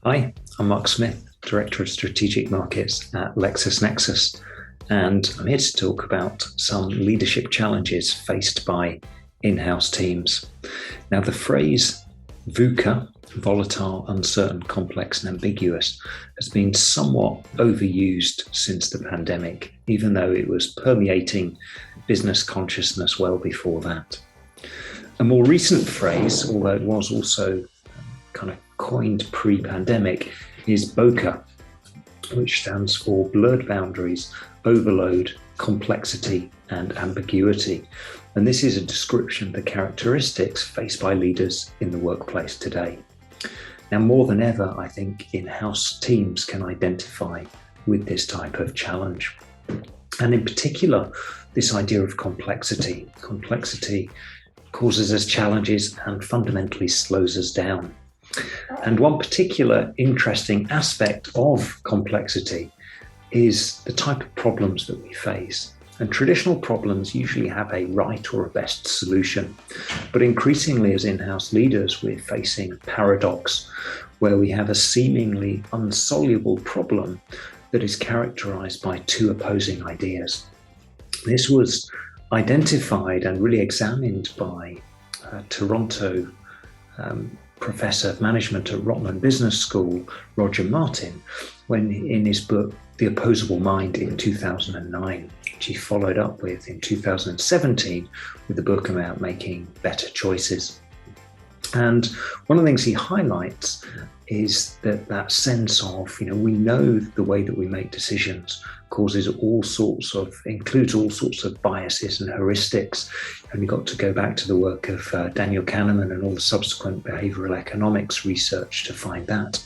Hi, I'm Mark Smith, Director of Strategic Markets at LexisNexis, and I'm here to talk about some leadership challenges faced by in-house teams. Now, the phrase VUCA, volatile, uncertain, complex, and ambiguous, has been somewhat overused since the pandemic, even though it was permeating business consciousness well before that. A more recent phrase, although it was also kind of coined pre-pandemic, is BOCA, which stands for blurred boundaries, overload, complexity, and ambiguity. And this is a description of the characteristics faced by leaders in the workplace today. Now, more than ever, I think in-house teams can identify with this type of challenge. And in particular, this idea of complexity. Complexity causes us challenges and fundamentally slows us down. And one particular interesting aspect of complexity is the type of problems that we face. And traditional problems usually have a right or a best solution. But increasingly, as in-house leaders, we're facing a paradox where we have a seemingly insoluble problem that is characterized by two opposing ideas. This was identified and really examined by Toronto Professor of Management at Rotman Business School, Roger Martin, when in his book, The Opposable Mind in 2009, which he followed up with in 2017 with the book about making better choices. And one of the things he highlights is that sense of, we know the way that we make decisions includes all sorts of biases and heuristics. And we've got to go back to the work of Daniel Kahneman and all the subsequent behavioral economics research to find that.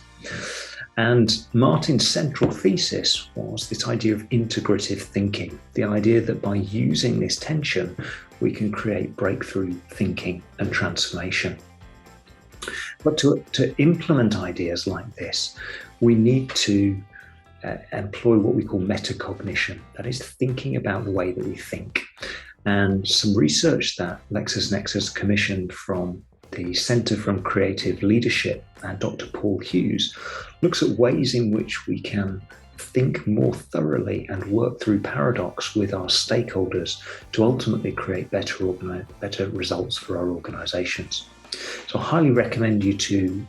And Martin's central thesis was this idea of integrative thinking, the idea that by using this tension, we can create breakthrough thinking and transformation. But to implement ideas like this, we need to employ what we call metacognition, that is thinking about the way that we think. And some research that LexisNexis commissioned from the Center for Creative Leadership and Dr. Paul Hughes looks at ways in which we can think more thoroughly and work through paradox with our stakeholders to ultimately create better results for our organizations. So I highly recommend you to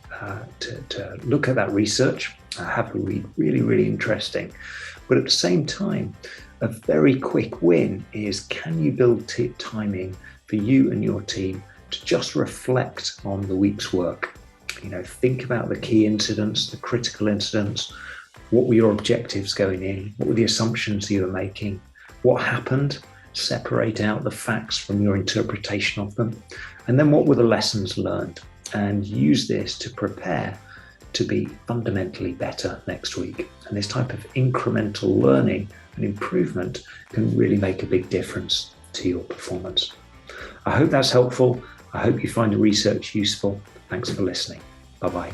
look at that research, have a read, really, really interesting. But at the same time, a very quick win is, can you build timing for you and your team to just reflect on the week's work? Think about the key incidents, the critical incidents. What were your objectives going in? What were the assumptions you were making? What happened? Separate out the facts from your interpretation of them. And then what were the lessons learned? And use this to prepare to be fundamentally better next week. And this type of incremental learning and improvement can really make a big difference to your performance. I hope that's helpful. I hope you find the research useful. Thanks for listening. Bye-bye.